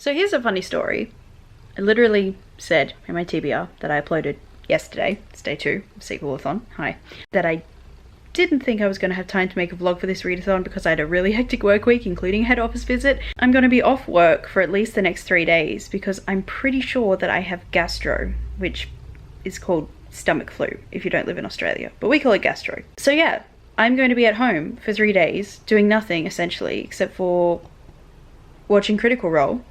So here's a funny story. I literally said in my TBR that I uploaded yesterday, it's day 2 of Sequelathon, hi, that I didn't think I was going to have time to make a vlog for this readathon because I had a really hectic work week, including a head office visit. I'm going to be off work for at least the next 3 days because I'm pretty sure that I have gastro, which is called stomach flu if you don't live in Australia, but we call it gastro. So yeah, I'm going to be at home for 3 days doing nothing essentially except for watching Critical Role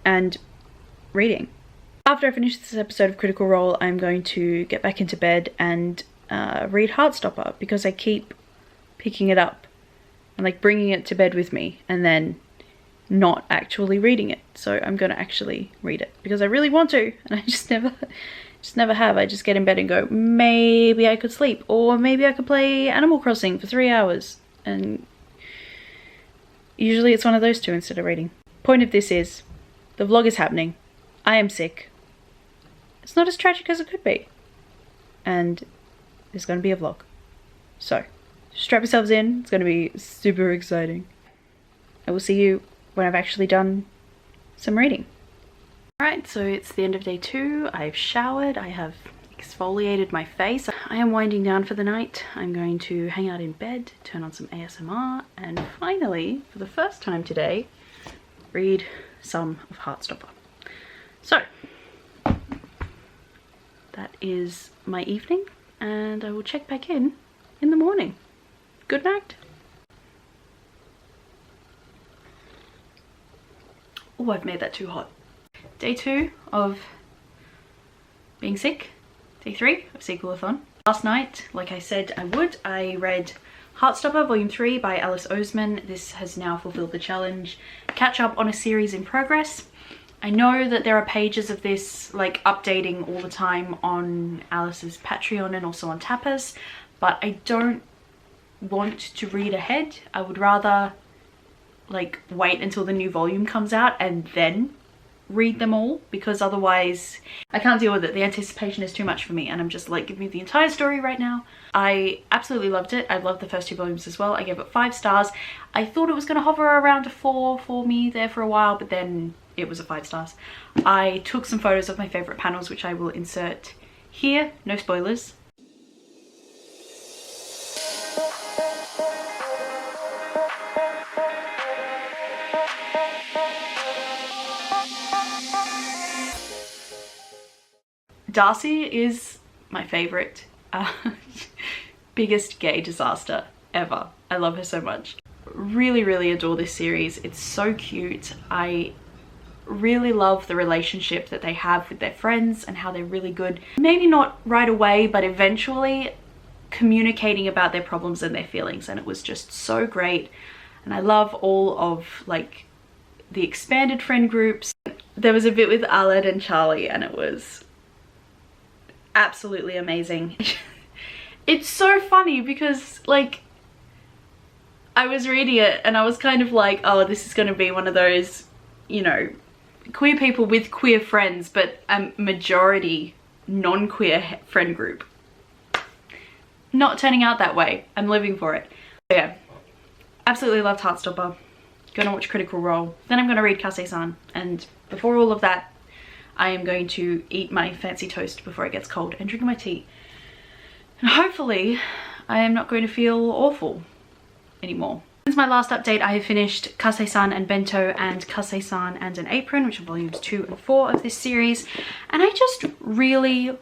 and reading. After I finish this episode of Critical Role, I'm going to get back into bed and read Heartstopper because I keep picking it up and like bringing it to bed with me and then not actually reading it. So I'm gonna actually read it because I really want to, and I just never have. I just get in bed and go, maybe I could sleep, or maybe I could play Animal Crossing for 3 hours, and usually it's one of those two instead of reading. Point of this is, the vlog is happening. I am sick. It's not as tragic as it could be. And there's going to be a vlog. So, strap yourselves in. It's going to be super exciting. I will see you when I've actually done some reading. Alright, so it's the end of day 2. I've showered. I have exfoliated my face. I am winding down for the night. I'm going to hang out in bed, turn on some ASMR, and finally, for the first time today, read some of Heartstopper. So, that is my evening, and I will check back in the morning. Good night. Oh, I've made that too hot. Day 2 of being sick. Day 3 of Sequelathon. Last night, like I said I would, I read Heartstopper Volume 3 by Alice Oseman. This has now fulfilled the challenge. Catch up on a series in progress. I know that there are pages of this like updating all the time on Alice's Patreon and also on Tapas, but I don't want to read ahead. I would rather like wait until the new volume comes out and then read them all, because otherwise I can't deal with it. The anticipation is too much for me, and I'm just like, give me the entire story right now. I absolutely loved it. I loved the first 2 volumes as well. I gave it 5 stars. I thought it was going to hover around a 4 for me there for a while, but then it was a 5 stars. I took some photos of my favorite panels, which I will insert here. No spoilers. Darcy is my favorite, biggest gay disaster ever. I love her so much. Really, really adore this series. It's so cute. I really love the relationship that they have with their friends and how they're really good, maybe not right away, but eventually communicating about their problems and their feelings, and it was just so great. And I love all of like the expanded friend groups. There was a bit with Aled and Charlie and it was absolutely amazing. It's so funny because like I was reading it and I was kind of like, oh, this is going to be one of those, you know, queer people with queer friends, but a majority non-queer friend group. Not turning out that way. I'm living for it. So yeah, absolutely loved Heartstopper. Gonna watch Critical Role. Then I'm gonna read Kase-san, and before all of that I am going to eat my fancy toast before it gets cold and drink my tea. And hopefully I am not going to feel awful anymore. Since my last update, I have finished Kase-san and Bento and Kase-san and an Apron, which are volumes 2 and 4 of this series, and I just really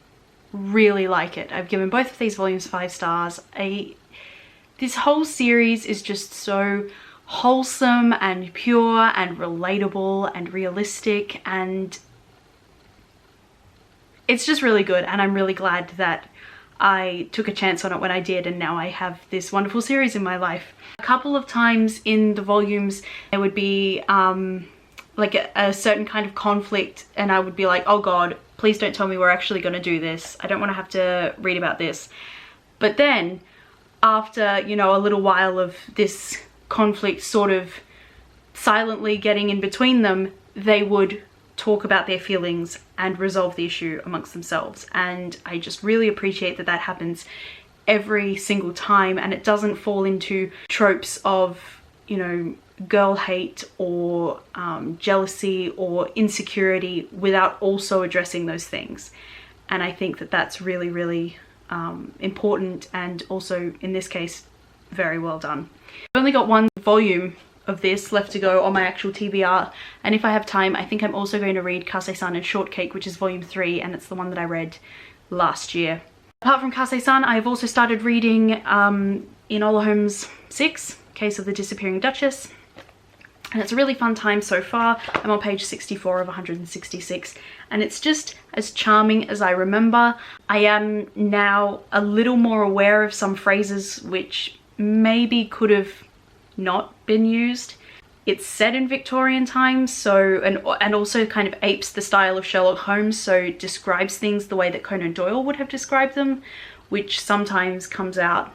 like it. I've given both of these volumes 5 stars. This whole series is just so wholesome and pure and relatable and realistic, and it's just really good, and I'm really glad that I took a chance on it when I did, and now I have this wonderful series in my life. A couple of times in the volumes there would be like a certain kind of conflict, and I would be like, oh god, please don't tell me we're actually going to do this. I don't want to have to read about this. But then after, you know, a little while of this conflict sort of silently getting in between them, they would talk about their feelings and resolve the issue amongst themselves, and I just really appreciate that that happens every single time, and it doesn't fall into tropes of, you know, girl hate or jealousy or insecurity without also addressing those things. And I think that that's really, really important, and also in this case very well done. I've only got one volume of this left to go on my actual TBR, and if I have time I think I'm also going to read Kase-san and Shortcake, which is volume 3, and it's the one that I read last year. Apart from Kase-san, I've also started reading Enola Holmes 6, Case of the Disappearing Duchess, and it's a really fun time so far. I'm on page 64 of 166, and it's just as charming as I remember. I am now a little more aware of some phrases which maybe could have not been used. It's set in Victorian times, so and also kind of apes the style of Sherlock Holmes, so describes things the way that Conan Doyle would have described them, which sometimes comes out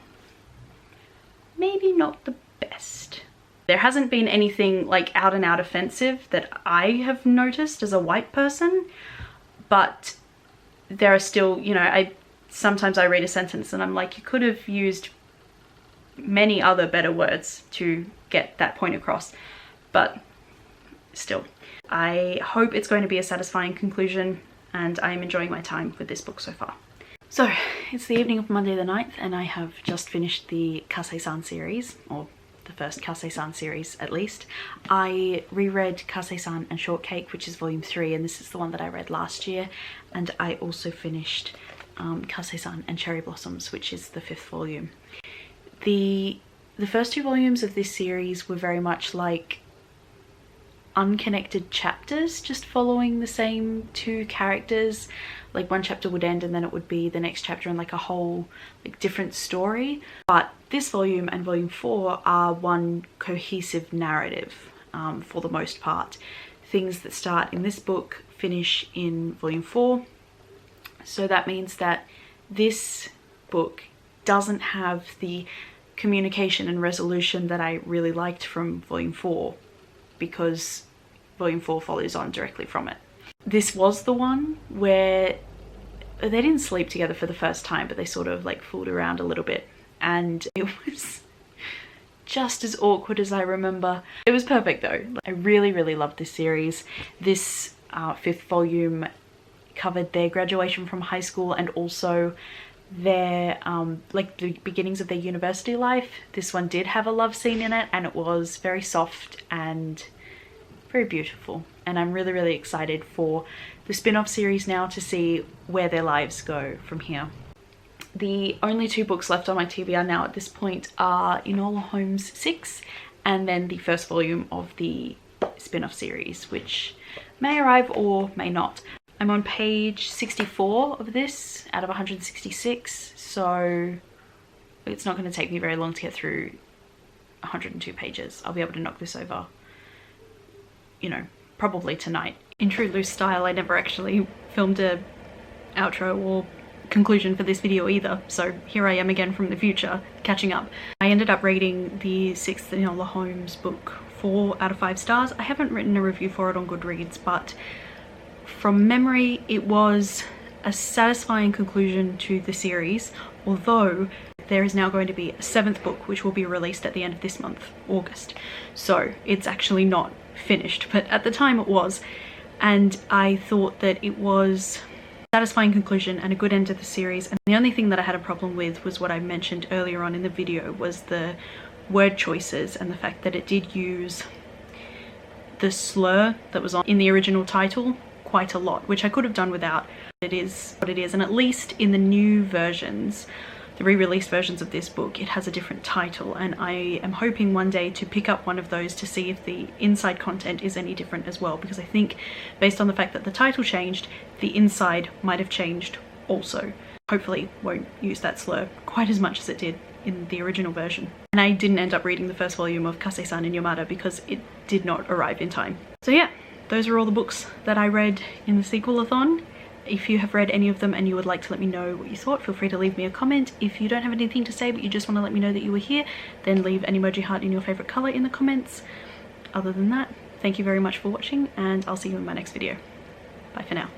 maybe not the best. There hasn't been anything like out and out offensive that I have noticed as a white person, but there are still, you know, sometimes I read a sentence and I'm like, you could have used many other better words to get that point across, but still. I hope it's going to be a satisfying conclusion, and I am enjoying my time with this book so far. So it's the evening of Monday the 9th, and I have just finished the Kase-san series, or the first Kase-san series at least. I reread Kase-san and Shortcake, which is volume 3, and this is the one that I read last year, and I also finished Kase-san and Cherry Blossoms, which is the 5th volume. The first 2 volumes of this series were very much like unconnected chapters, just following the same 2 characters. Like one chapter would end and then it would be the next chapter in like a whole like different story. But this volume and volume 4 are one cohesive narrative for the most part. Things that start in this book finish in volume 4. So that means that this book doesn't have the communication and resolution that I really liked from volume 4, because volume 4 follows on directly from it. This was the one where they didn't sleep together for the first time, but they sort of like fooled around a little bit, and it was just as awkward as I remember. It was perfect though. I really, really loved this series. This 5th volume covered their graduation from high school and also their like the beginnings of their university life. This one did have a love scene in it, and it was very soft and very beautiful, and I'm really, really excited for the spin-off series now to see where their lives go from here. The only 2 books left on my TBR now at this point are Enola Holmes 6 and then the 1st volume of the spin-off series, which may arrive or may not. I'm on page 64 of this out of 166, so it's not going to take me very long to get through 102 pages. I'll be able to knock this over, you know, probably tonight. In true Loose style, I never actually filmed a outro or conclusion for this video either, so here I am again from the future, catching up. I ended up rating the 6th Enola Holmes book 4 out of 5 stars. I haven't written a review for it on Goodreads, but from memory it was a satisfying conclusion to the series, although there is now going to be a 7th book which will be released at the end of this month, August. So it's actually not finished, but at the time it was, and I thought that it was a satisfying conclusion and a good end to the series. And the only thing that I had a problem with was what I mentioned earlier on in the video, was the word choices and the fact that it did use the slur that was in the original title quite a lot, which I could have done without. It is what it is, and at least in the new versions, the re-released versions of this book, it has a different title, and I am hoping one day to pick up one of those to see if the inside content is any different as well, because I think based on the fact that the title changed, the inside might have changed also. Hopefully won't use that slur quite as much as it did in the original version. And I didn't end up reading the 1st volume of Kase-san and Yomada because it did not arrive in time. So yeah, those are all the books that I read in the sequel-a-thon. If you have read any of them and you would like to let me know what you thought, feel free to leave me a comment. If you don't have anything to say but you just want to let me know that you were here, then leave an emoji heart in your favourite colour in the comments. Other than that, thank you very much for watching, and I'll see you in my next video. Bye for now.